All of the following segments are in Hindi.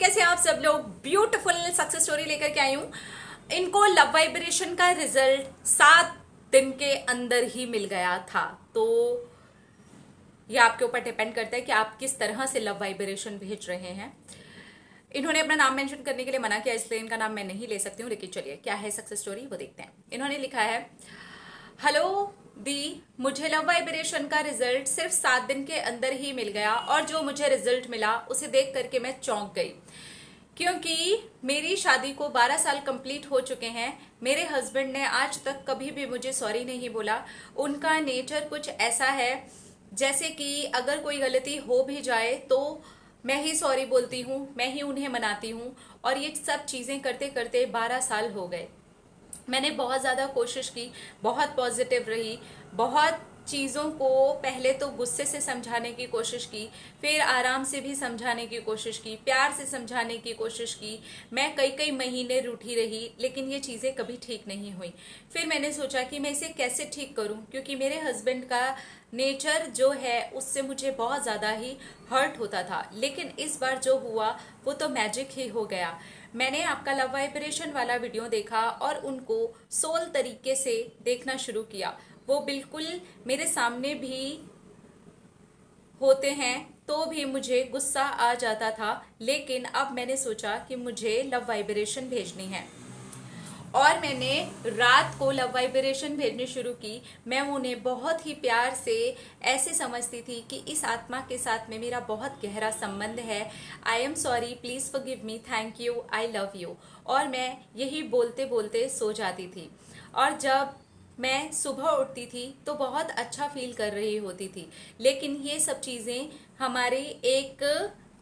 कैसे हैं आप सब लोग। ब्यूटीफुल सक्सेस स्टोरी लेकर के आई हूं। इनको लव वाइब्रेशन का रिजल्ट 7 दिन के अंदर ही मिल गया था। तो ये आपके ऊपर डिपेंड करता है कि आप किस तरह से लव वाइब्रेशन भेज रहे हैं। इन्होंने अपना नाम मेंशन करने के लिए मना किया, इसलिए इनका नाम मैं नहीं ले सकती हूँ। लेकिन चलिए क्या है सक्सेस स्टोरी वो देखते हैं। इन्होंने लिखा है, हेलो दी, मुझे लव वाइब्रेशन का रिजल्ट सिर्फ 7 दिन के अंदर ही मिल गया और जो मुझे रिजल्ट मिला उसे देख करके मैं चौंक गई, क्योंकि मेरी शादी को 12 साल कंप्लीट हो चुके हैं। मेरे हस्बैंड ने आज तक कभी भी मुझे सॉरी नहीं बोला। उनका नेचर कुछ ऐसा है जैसे कि अगर कोई गलती हो भी जाए तो मैं ही सॉरी बोलती हूँ, मैं ही उन्हें मनाती हूँ। और ये सब चीज़ें करते करते 12 साल हो गए। मैंने बहुत ज़्यादा कोशिश की, बहुत पॉजिटिव रही, बहुत चीज़ों को पहले तो गुस्से से समझाने की कोशिश की, फिर आराम से भी समझाने की कोशिश की, प्यार से समझाने की कोशिश की। मैं कई कई महीने रूठी रही, लेकिन ये चीज़ें कभी ठीक नहीं हुई। फिर मैंने सोचा कि मैं इसे कैसे ठीक करूं, क्योंकि मेरे हस्बैंड का नेचर जो है उससे मुझे बहुत ज़्यादा ही हर्ट होता था। लेकिन इस बार जो हुआ वो तो मैजिक ही हो गया। मैंने आपका लव वाइब्रेशन वाला वीडियो देखा और उनको सोल तरीके से देखना शुरू किया। वो बिल्कुल मेरे सामने भी होते हैं तो भी मुझे गुस्सा आ जाता था, लेकिन अब मैंने सोचा कि मुझे लव वाइब्रेशन भेजनी है और मैंने रात को लव वाइब्रेशन भेजनी शुरू की। मैं उन्हें बहुत ही प्यार से ऐसे समझती थी कि इस आत्मा के साथ में मेरा बहुत गहरा संबंध है। I am sorry, please forgive me, thank you, I love you. और मैं यही बोलते बोलते सो जाती थी। और जब मैं सुबह उठती थी तो बहुत अच्छा फील कर रही होती थी। लेकिन ये सब चीज़ें हमारे एक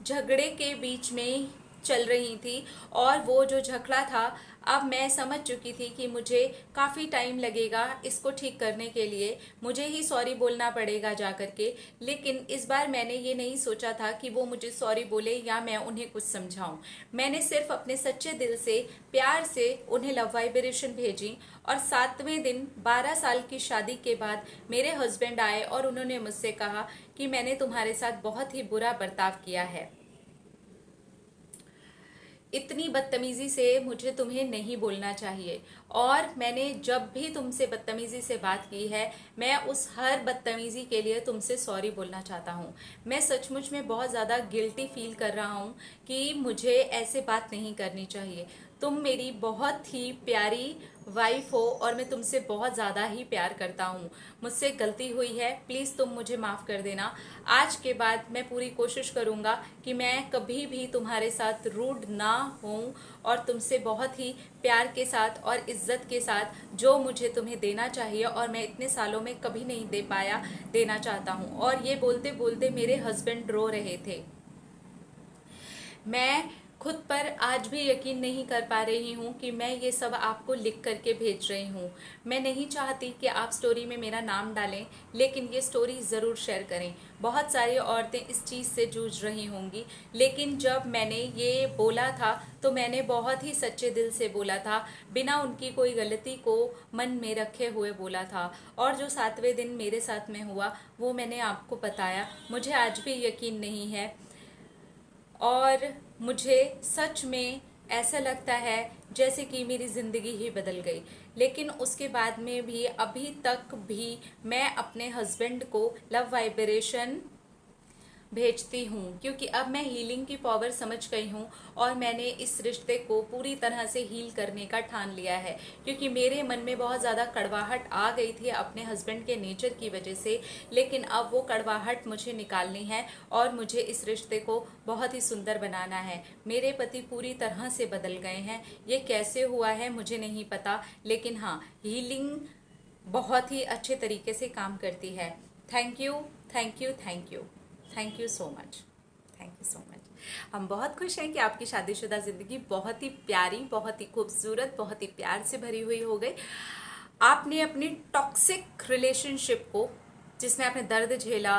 झगड़े के बीच में चल रही थी। और वो जो झगड़ा था, अब मैं समझ चुकी थी कि मुझे काफ़ी टाइम लगेगा इसको ठीक करने के लिए, मुझे ही सॉरी बोलना पड़ेगा जा कर के। लेकिन इस बार मैंने ये नहीं सोचा था कि वो मुझे सॉरी बोले या मैं उन्हें कुछ समझाऊं। मैंने सिर्फ अपने सच्चे दिल से प्यार से उन्हें लव वाइब्रेशन भेजी। और 7वें दिन 12 साल की शादी के बाद मेरे हस्बैंड आए और उन्होंने मुझसे कहा कि मैंने तुम्हारे साथ बहुत ही बुरा बर्ताव किया है, इतनी बदतमीजी से मुझे तुम्हें नहीं बोलना चाहिए। और मैंने जब भी तुमसे बदतमीजी से बात की है, मैं उस हर बदतमीजी के लिए तुमसे सॉरी बोलना चाहता हूँ। मैं सचमुच में बहुत ज़्यादा गिल्टी फील कर रहा हूँ कि मुझे ऐसे बात नहीं करनी चाहिए। तुम मेरी बहुत ही प्यारी वाइफ हो और मैं तुमसे बहुत ज़्यादा ही प्यार करता हूँ। मुझसे गलती हुई है, प्लीज़ तुम मुझे माफ़ कर देना। आज के बाद मैं पूरी कोशिश करूँगा कि मैं कभी भी तुम्हारे साथ रूड ना हूँ और तुमसे बहुत ही प्यार के साथ और इज्जत के साथ जो मुझे तुम्हें देना चाहिए और मैं इतने सालों में कभी नहीं दे पाया, देना चाहता हूँ। और ये बोलते बोलते मेरे हस्बैंड रो रहे थे। मैं खुद पर आज भी यकीन नहीं कर पा रही हूँ कि मैं ये सब आपको लिख करके भेज रही हूँ। मैं नहीं चाहती कि आप स्टोरी में मेरा नाम डालें, लेकिन ये स्टोरी ज़रूर शेयर करें। बहुत सारी औरतें इस चीज़ से जूझ रही होंगी, लेकिन जब मैंने ये बोला था तो मैंने बहुत ही सच्चे दिल से बोला था, बिना उनकी कोई गलती को मन में रखे हुए बोला था। और जो 7वें दिन मेरे साथ में हुआ वो मैंने आपको बताया। मुझे आज भी यकीन नहीं है और मुझे सच में ऐसा लगता है जैसे कि मेरी ज़िंदगी ही बदल गई। लेकिन उसके बाद में भी अभी तक भी मैं अपने हस्बैंड को लव वाइब्रेशन भेजती हूँ, क्योंकि अब मैं हीलिंग की पावर समझ गई हूँ और मैंने इस रिश्ते को पूरी तरह से हील करने का ठान लिया है। क्योंकि मेरे मन में बहुत ज़्यादा कड़वाहट आ गई थी अपने हस्बैंड के नेचर की वजह से, लेकिन अब वो कड़वाहट मुझे निकालनी है और मुझे इस रिश्ते को बहुत ही सुंदर बनाना है। मेरे पति पूरी तरह से बदल गए हैं, ये कैसे हुआ है मुझे नहीं पता, लेकिन हाँ, हीलिंग बहुत ही अच्छे तरीके से काम करती है। Thank you, thank you, thank you, thank you so much, thank you so much. हम बहुत खुश हैं कि आपकी शादीशुदा ज़िंदगी बहुत ही प्यारी, बहुत ही खूबसूरत, बहुत ही प्यार से भरी हुई हो गई। आपने अपनी टॉक्सिक रिलेशनशिप को, जिसमें आपने दर्द झेला,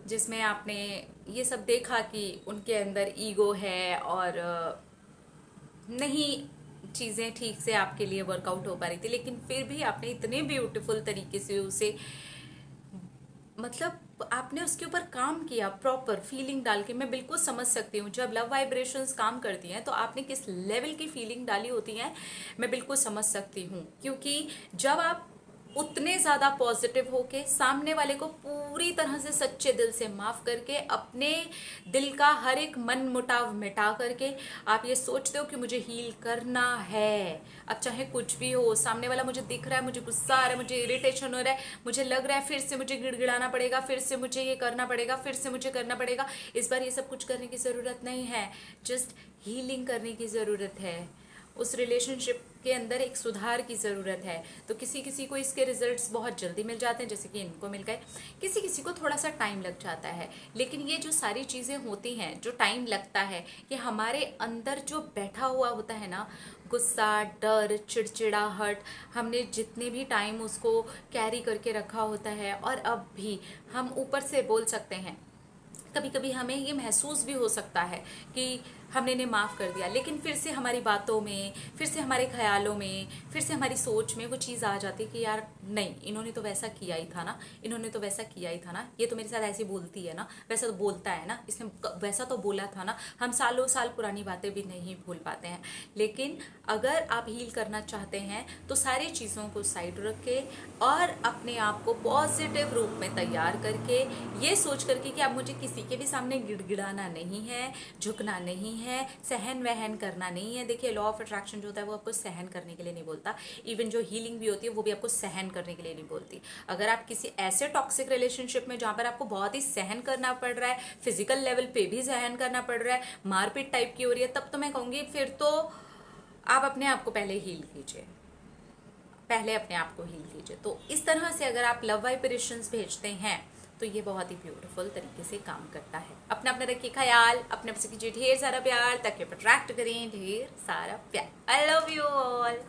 जिसमें आपने ये सब देखा कि उनके अंदर ईगो है और नहीं चीज़ें ठीक से आपके लिए वर्कआउट हो पा रही थी, लेकिन फिर भी आपने इतने ब्यूटीफुल तरीके से उसे मतलब आपने उसके ऊपर काम किया प्रॉपर फीलिंग डाल के। मैं बिल्कुल समझ सकती हूँ जब लव वाइब्रेशंस काम करती हैं तो आपने किस लेवल की फीलिंग डाली होती है, मैं बिल्कुल समझ सकती हूँ। क्योंकि जब आप उतने ज़्यादा पॉजिटिव होके सामने वाले को पूरी तरह से सच्चे दिल से माफ़ करके अपने दिल का हर एक मन मुटाव मिटा करके आप ये सोचते हो कि मुझे हील करना है, अब चाहे कुछ भी हो, सामने वाला मुझे दिख रहा है, मुझे गुस्सा आ रहा है, मुझे इरिटेशन हो रहा है, मुझे लग रहा है फिर से मुझे गिड़गिड़ाना पड़ेगा, फिर से मुझे ये करना पड़ेगा, फिर से मुझे करना पड़ेगा, इस बार ये सब कुछ करने की ज़रूरत नहीं है। जस्ट हीलिंग करने की ज़रूरत है। उस रिलेशनशिप के अंदर एक सुधार की ज़रूरत है। तो किसी किसी को इसके रिजल्ट्स बहुत जल्दी मिल जाते हैं, जैसे कि इनको मिल गए, किसी किसी को थोड़ा सा टाइम लग जाता है। लेकिन ये जो सारी चीज़ें होती हैं, जो टाइम लगता है, ये हमारे अंदर जो बैठा हुआ होता है ना, गुस्सा, डर, चिड़चिड़ाहट, हमने जितने भी टाइम उसको कैरी करके रखा होता है और अब भी हम ऊपर से बोल सकते हैं, कभी कभी हमें ये महसूस भी हो सकता है कि हमने इन्हें माफ़ कर दिया, लेकिन फिर से हमारी बातों में, फिर से हमारे ख्यालों में, फिर से हमारी सोच में वो चीज़ आ जाती है कि यार नहीं, इन्होंने तो वैसा किया ही था ना, इन्होंने तो वैसा किया ही था ना, ये तो मेरे साथ ऐसे बोलती है ना, वैसा तो बोलता है ना, इसने वैसा तो बोला था ना। हम सालों साल पुरानी बातें भी नहीं भूल पाते हैं। लेकिन अगर आप हील करना चाहते हैं तो सारी चीज़ों को साइड रख के और अपने आप को पॉजिटिव रूप में तैयार करके, ये सोच करके कि आप मुझे किसी के भी सामने गिड़गिड़ाना नहीं है, झुकना नहीं है, सहन वहन करना नहीं है। देखिए, लॉ ऑफ अट्रैक्शन जो होता है वो आपको सहन करने के लिए नहीं बोलता। इवन जो हीलिंग भी होती है वो भी आपको सहन करने के लिए नहीं बोलती। अगर आप किसी ऐसे टॉक्सिक रिलेशनशिप में जहाँ पर आपको बहुत ही सहन करना पड़ रहा है, फिजिकल लेवल पे भी सहन करना पड़ रहा है, मारपीट टाइप की हो रही है, तब तो मैं कहूँगी फिर तो आप अपने आप को पहले हील कीजिए, पहले अपने आप को हील कीजिए। तो इस तरह से अगर आप लव वाइब्रेशंस भेजते हैं तो ये बहुत ही ब्यूटीफुल तरीके से काम करता है। अपना अपना रखिए ख्याल, अपने आप से कीजिए ढेर सारा प्यार, ताकि आप अट्रैक्ट करें ढेर सारा प्यार। I love you all.